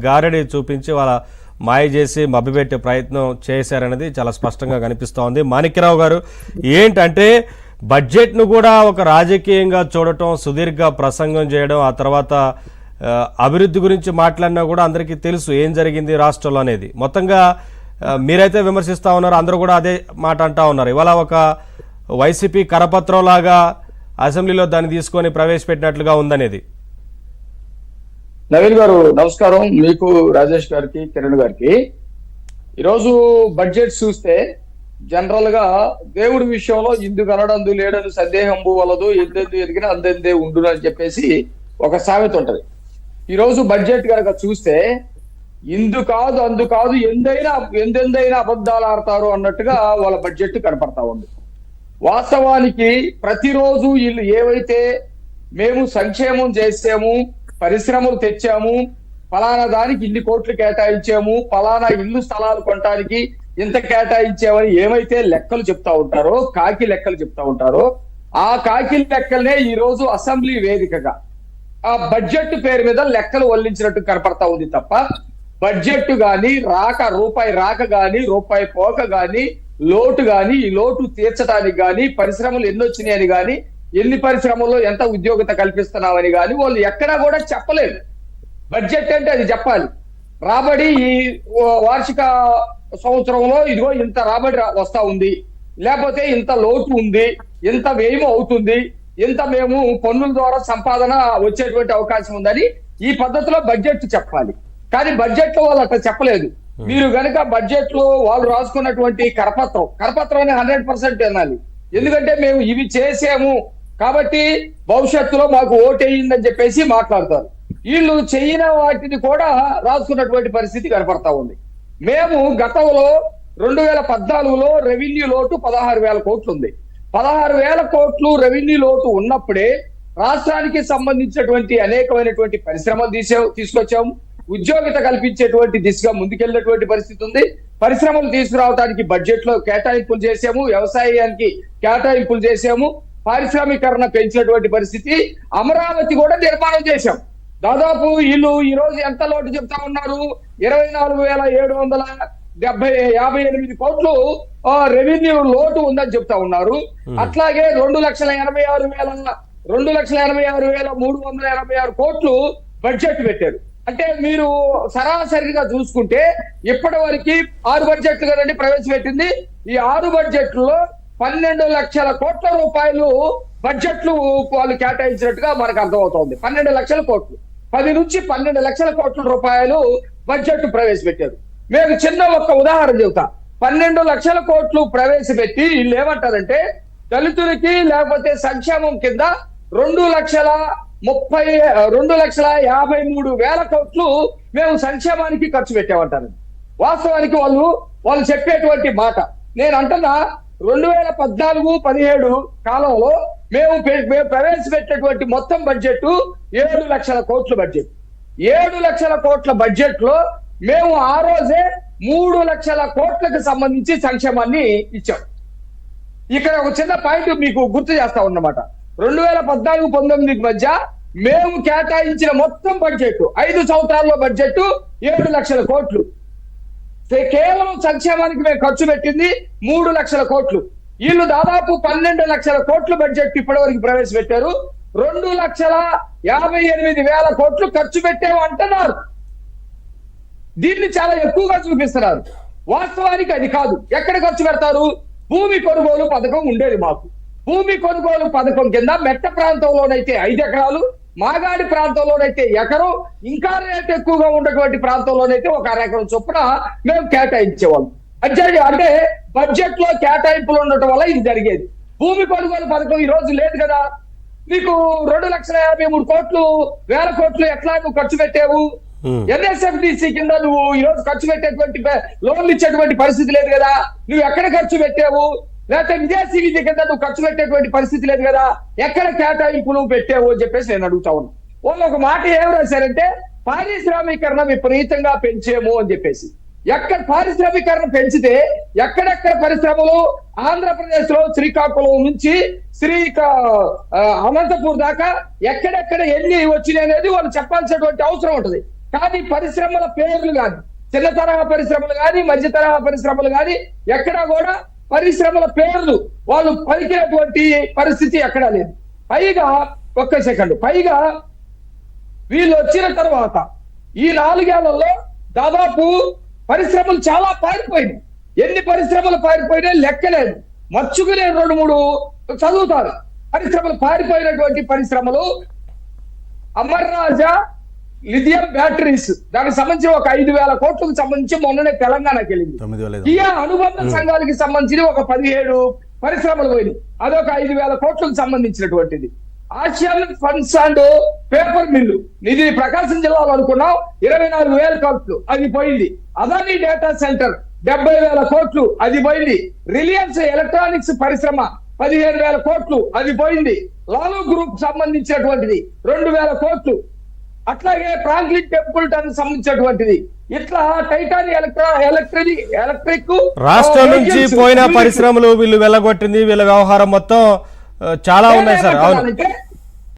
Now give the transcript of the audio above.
గారడి చూపించి వాళ్ళ మాయ చేసి మభ్యపెట్టే ప్రయత్నం చేశారనేది చాలా స్పష్టంగా కనిపిస్తోంది. మాణిక్యరావు గారు, ఏంటంటే బడ్జెట్ను కూడా ఒక రాజకీయంగా చూడటం, సుదీర్ఘ ప్రసంగం చేయడం, ఆ తర్వాత అభివృద్ధి గురించి మాట్లాడినా కూడా అందరికీ తెలుసు ఏం జరిగింది రాష్ట్రంలో అనేది. మొత్తంగా మీరైతే విమర్శిస్తూ ఉన్నారు, అందరూ కూడా అదే మాట అంటూ ఉన్నారు. ఇవాళ ఒక వైసీపీ కరపత్రం లాగా అసెంబ్లీలో దాన్ని తీసుకొని ప్రవేశపెట్టినట్లుగా ఉందనేది. నవీన్ గారు నమస్కారం, మీకు రాజేష్ గారికి కిరణ్ గారికి. ఈరోజు బడ్జెట్ చూస్తే జనరల్ గా దేవుడి విషయంలో ఇందు కనడందు లేడని సందేహంబు వలదు, ఎందెందు ఎదిగిన అందెందే ఉండును అని చెప్పేసి ఒక సామెత ఉంటది. ఈరోజు బడ్జెట్ కనుక చూస్తే ఇందు కాదు అందు కాదు ఎందెందైనా అబద్ధాలు ఆడతారు అన్నట్టుగా వాళ్ళ బడ్జెట్ కనపడతా ఉంది. వాస్తవానికి ప్రతిరోజు వీళ్ళు ఏవైతే మేము సంక్షేమం చేసాము, పరిశ్రమలు తెచ్చాము, ఫలానా దానికి ఇన్ని కోట్లు కేటాయించాము, ఫలానా ఇల్లు స్థలాలు కొనడానికి ఇంత కేటాయించామని ఏమైతే లెక్కలు చెప్తా ఉంటారో, కాకి లెక్కలు చెప్తా ఉంటారో, ఆ కాకి లెక్కలనే ఈ రోజు అసెంబ్లీ వేదికగా ఆ బడ్జెట్ పేరు మీద లెక్కలు వల్లించినట్టు కనపడతా ఉంది తప్ప బడ్జెట్ గాని రూపాయి రాక గాని, రూపాయి పోక గాని, లోటు గాని, ఈ లోటు తీర్చడానికి గాని, పరిశ్రమలు ఎన్ని వచ్చినాయని గాని, ఎన్ని పరిశ్రమల్లో ఎంత ఉద్యోగత కల్పిస్తున్నామని కానీ వాళ్ళు ఎక్కడా కూడా చెప్పలేదు. బడ్జెట్ అంటే అది చెప్పాలి. రాబడి ఈ వార్షిక సంవత్సరంలో ఇదిగో ఇంత రాబడి వస్తా ఉంది, లేకపోతే ఇంత లోటు ఉంది, ఇంత వ్యయం అవుతుంది, ఇంత మేము పన్నుల ద్వారా సంపాదన వచ్చేటువంటి అవకాశం ఉందని ఈ పద్ధతిలో బడ్జెట్ చెప్పాలి. కానీ బడ్జెట్ లో వాళ్ళు అట్లా చెప్పలేదు. మీరు గనక బడ్జెట్ లో వాళ్ళు రాసుకున్నటువంటి కరపత్రం 100% వినాలి. ఎందుకంటే మేము ఇవి చేసాము కాబట్టి భవిష్యత్తులో మాకు ఓటేయిందని చెప్పేసి మాట్లాడతారు. వీళ్ళు చెయ్యిన వాటిని కూడా రాసుకున్నటువంటి పరిస్థితి కనపడతా ఉంది. మేము గతంలో 2014లో రెవెన్యూ లోటు 16,000 కోట్లు ఉంది. 16,000 కోట్లు రెవెన్యూ లోటు ఉన్నప్పుడే రాష్ట్రానికి సంబంధించినటువంటి అనేకమైనటువంటి పరిశ్రమలు తీసుకొచ్చాము, ఉద్యోగిత కల్పించేటువంటి దిశగా ముందుకెళ్ళినటువంటి పరిస్థితి ఉంది. పరిశ్రమలు తీసుకురావడానికి బడ్జెట్ లో కేటాయింపులు చేసాము, వ్యవసాయానికి కేటాయింపులు చేసాము, పారిశ్రామికరణ పెంచినటువంటి పరిస్థితి. అమరావతి కూడా నిర్మాణం చేశాం. దాదాపు వీళ్ళు ఈ రోజు ఎంత లోటు చెప్తా ఉన్నారు, 24,758 కోట్లు రెవెన్యూ లోటు ఉందని చెప్తా ఉన్నారు. అట్లాగే 2,86,386 కోట్లు బడ్జెట్ పెట్టారు. అంటే మీరు సరాసరిగా చూసుకుంటే ఇప్పటి వరకు 6 బడ్జెట్లు కదండి ప్రవేశపెట్టింది. ఈ 6 బడ్జెట్లలో 12 లక్షల కోట్ల రూపాయలు బడ్జెట్లు వాళ్ళు కేటాయించినట్టుగా మనకు అర్థమవుతోంది. 12 లక్షల కోట్లు, 10 నుంచి 12 లక్షల కోట్ల రూపాయలు బడ్జెట్ ప్రవేశపెట్టారు. మేము చిన్న ఒక్క ఉదాహరణ చెబుతా. 12 లక్షల కోట్లు ప్రవేశపెట్టి వీళ్ళు ఏమంటారంటే దళితులకి లేకపోతే సంక్షేమం కింద 2,53,000 కోట్లు మేము సంక్షేమానికి ఖర్చు పెట్టామంటారు. వాస్తవానికి వాళ్ళు చెప్పేటువంటి మాట నేను అంటున్నా, 2014-17 కాలంలో మేము ప్రవేశపెట్టినటువంటి మొత్తం బడ్జెట్ 7 లక్షల కోట్ల బడ్జెట్. 7 లక్షల కోట్ల బడ్జెట్ లో మేము ఆ రోజే 3 లక్షల కోట్లకు సంబంధించి సంక్షేమాన్ని ఇచ్చాం. ఇక్కడ ఒక చిన్న పాయింట్ మీకు గుర్తు చేస్తా ఉన్నమాట. 2014-19 మధ్య మేము కేటాయించిన మొత్తం బడ్జెట్ 5 సంవత్సరాల్లో బడ్జెట్ 7 లక్షల కోట్లు. కేవలం సంక్షేమానికి మేము ఖర్చు పెట్టింది 3 లక్షల కోట్లు. వీళ్ళు దాదాపు 12 లక్షల కోట్ల బడ్జెట్ ఇప్పటి వరకు ప్రవేశపెట్టారు. 2,58,000 కోట్లు ఖర్చు పెట్టాము అంటున్నారు. దీన్ని చాలా ఎక్కువగా చూపిస్తున్నారు. వాస్తవానికి అది కాదు. ఎక్కడ ఖర్చు పెడతారు? భూమి కొనుగోలు పథకం ఉండేది మాకు. భూమి కొనుగోలు పథకం కింద మెట్ట ప్రాంతంలోనైతే 5 ఎకరాలు, మాగాడి ప్రాంతంలోనైతే ఎకరం, ఇంకా రేట్ ఎక్కువగా ఉన్నటువంటి ప్రాంతంలోనైతే 1 ఎకరం చొప్పున మేము కేటాయించేవాళ్ళం. అంటే బడ్జెట్ లో కేటాయింపులు ఉండటం వల్ల ఇది జరిగేది. భూమి కొనుగోలు పథకం ఈ రోజు లేదు కదా. నీకు 2,53,000 కోట్లు ఎట్లా నువ్వు ఖర్చు పెట్టావు? NSFDC కింద నువ్వు ఈ రోజు ఖర్చు పెట్టేటువంటి లోన్లు ఇచ్చేటువంటి పరిస్థితి లేదు కదా. నువ్వు ఎక్కడ ఖర్చు పెట్టావు? లేకపోతే విదేశీ విద్య కింద నువ్వు ఖర్చు పెట్టేటువంటి పరిస్థితి లేదు కదా. ఎక్కడ కేటాయింపులు పెట్టావు అని చెప్పేసి నేను అడుగుతా ఉన్నా. వాళ్ళు ఒక మాట ఏం రాశారంటే పారిశ్రామికరణ విపరీతంగా పెంచేమో అని చెప్పేసి. ఎక్కడ పారిశ్రామికరణ పెంచితే ఎక్కడెక్కడ పరిశ్రమలు ఆంధ్రప్రదేశ్ లో శ్రీకాకుళం నుంచి అనంతపూర్ దాకా ఎక్కడెక్కడ ఎన్ని వచ్చినాయి అనేది వాళ్ళు చెప్పాల్సినటువంటి అవసరం ఉంటది. కానీ పరిశ్రమల పేర్లు కానీ, చిన్న తరహా పరిశ్రమలు కానీ, మధ్య తరహా పరిశ్రమలు కానీ ఎక్కడా కూడా పరిశ్రమల పేర్లు వాళ్ళు పలికినటువంటి పరిస్థితి ఎక్కడా లేదు. పైగా పైగా వీళ్ళు వచ్చిన తర్వాత ఈ 4 ఏళ్లలో దాదాపు పరిశ్రమలు చాలా పారిపోయినాయి. ఎన్ని పరిశ్రమలు పారిపోయినా లెక్కలేదు. మచ్చుకునే 2-3 చదువుతారు. పరిశ్రమలు పారిపోయినటువంటి పరిశ్రమలు అమర్ రాజా లిథియం బ్యాటరీస్, దానికి సంబంధించి ఒక 5,000 కోట్లకు సంబంధించి మొన్ననే తెలంగాణకి వెళ్ళింది. కియా అనుబంధ సంఘాలకి సంబంధించి ఒక 17 పరిశ్రమలు పోయినాయి, అదొక 5,000 కోట్లకు సంబంధించినటువంటిది. Asian funds and paper mill ఇది ప్రకాశం జిల్లాలో అనుకున్నాం 24,000 కోట్లు, అది పోయింది. అదానీ డేటా సెంటర్ 70,000 కోట్లు, అది పోయింది. రిలయన్స్ ఎలక్ట్రానిక్స్ పరిశ్రమ 15,000 కోట్లు, అది పోయింది. లాలు గ్రూప్ సంబంధించినటువంటిది 2,000 కోట్లు. అట్లాగే ఫ్రాంక్లిన్ టెంపుల్టన్ సంబంధించినటువంటిది. ఇట్లా టైటాన్ ఎలక్ట్రిక్ రాష్ట్రం నుంచి పోయిన పరిశ్రమలు వీళ్ళు వెళ్ళగొట్టింది, వీళ్ళ వ్యవహారం మొత్తం చాలా ఉన్నాయి సార్. అవును.